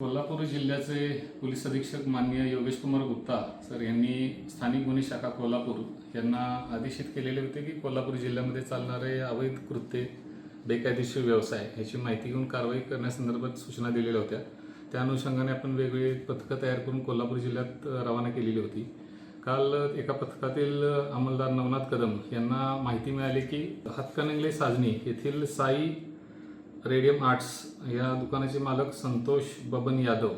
कोल्हापूर जिल्ह्याचे पोलीस अधीक्षक माननीय योगेश कुमार गुप्ता सर यांनी स्थानिक गुन्हे शाखा कोल्हापूर यांना आदेशित केलेले होते की कोल्हापूर जिल्ह्यामध्ये चालणारे अवैध कृत्ये, बेकायदेशीर व्यवसाय ह्याची माहिती घेऊन कारवाई करण्यासंदर्भात सूचना दिलेल्या होत्या। त्या अनुषंगाने आपण वेगवेगळी पथकं तयार करून कोल्हापूर जिल्ह्यात रवाना केलेली होती। काल एका पथकातील अंमलदार नवनाथ कदम यांना माहिती मिळाली की हातकणंगले साजनी येथील साई रेडियम आर्ट्स या दुकानाचे मालक संतोष बबन यादव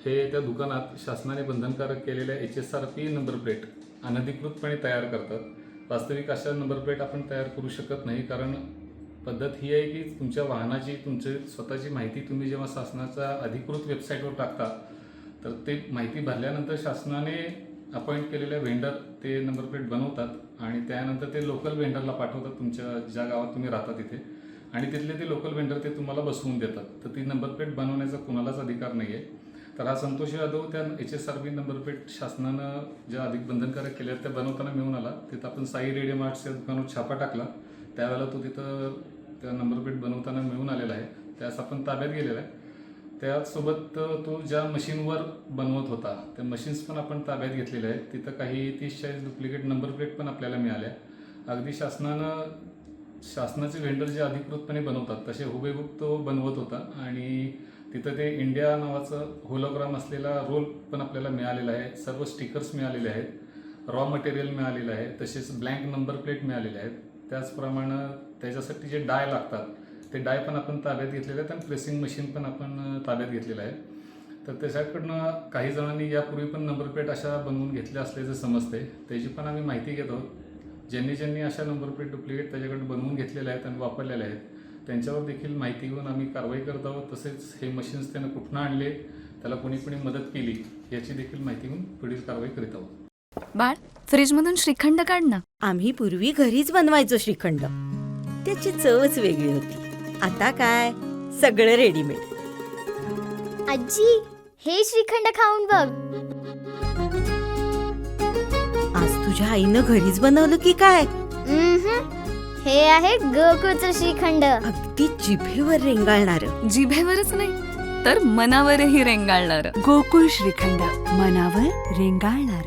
हे त्या दुकानात शासनाने बंधनकारक केलेल्या HSRP नंबर प्लेट अनधिकृतपणे तयार करतात। वास्तविक अशा नंबर प्लेट आपण तयार करू शकत नाही, कारण पद्धत ही आहे की तुमच्या वाहनाची तुमची स्वतःची माहिती तुम्ही जेव्हा शासनाच्या अधिकृत वेबसाईटवर टाकता तर ते माहिती भरल्यानंतर शासनाने अपॉइंट केलेल्या व्हेंडर ते नंबर प्लेट बनवतात आणि त्यानंतर ते लोकल व्हेंडरला पाठवतात तुमच्या ज्या गावात तुम्ही राहता तिथे, आणि तिथले ते लोकल व्हेंडर ते तुम्हाला बसवून देतात। तर ती नंबर प्लेट बनवण्याचा कुणालाच अधिकार नाही आहे। तर हा संतोष यादव त्या HSRP नंबर प्लेट शासनानं ज्या अधिक बंधनकारक केल्या त्या बनवताना मिळून आला। तिथं आपण साई रेडियम आर्ट्स या दुकानावर छापा टाकला, त्यावेळेला तो तिथं त्या नंबर प्लेट बनवताना मिळून आलेला आहे, त्यास आपण ताब्यात गेलेला आहे। त्यासोबत तो ज्या मशीनवर बनवत होता त्या मशीन्स पण आपण ताब्यात घेतलेल्या आहेत। तिथं काही 30-40 डुप्लिकेट नंबर प्लेट पण आपल्याला मिळाल्या। अगदी शासनाचे व्हेंडर जे अधिकृतपणे बनवतात तसे हुबेहूब तो बनवत होता आणि तिथं ते इंडिया नावाचं होलोग्राम असलेला रोल पण आपल्याला मिळालेला आहे। सर्व स्टिकर्स मिळालेले आहेत, रॉ मटेरियल मिळालेलं आहे, तसेच ब्लँक नंबर प्लेट मिळालेले आहेत। त्याचप्रमाणे त्याच्यासाठी जे डाय लागतात ते डाय पण आपण ताब्यात घेतलेले आहेत आणि प्रेसिंग मशीन पण आपण ताब्यात घेतलेलं आहे। तर त्याच्याकडनं काही जणांनी यापूर्वी पण नंबर प्लेट अशा बनवून घेतल्या असल्याचं समजते, त्याची पण आम्ही माहिती घेत आहोत। ज्यांनी अशा नंबर प्लेट डुप्लिकेट त्याच्याकडे बनवून घेतलेल्या आहेत आणि वापरलेल्या आहेत त्यांच्यावर देखील माहिती घेऊन आम्ही कारवाई करत आहोत। तसेच हे मशीन्स त्यानं कुठनं आणले, त्याला कोणी मदत केली याची देखील माहिती घेऊन पुढील कारवाई करीत आहोत। बाळ, फ्रीजमधून श्रीखंड काढ ना। आम्ही पूर्वी घरीच बनवायचो श्रीखंड, त्याची चवच वेगळी होती। आता काय सगळं रेडीमेड। आजी, हे श्रीखंड खाऊन बघ। आज तुझ्या आईनं घरीच बनवलं की काय? हे आहे गोकुळचं श्रीखंड। अगदी जिभेवर रेंगाळणार। जिभेवरच नाही तर मनावरही रेंगाळणार। गोकुळ श्रीखंड, मनावर रेंगाळणार।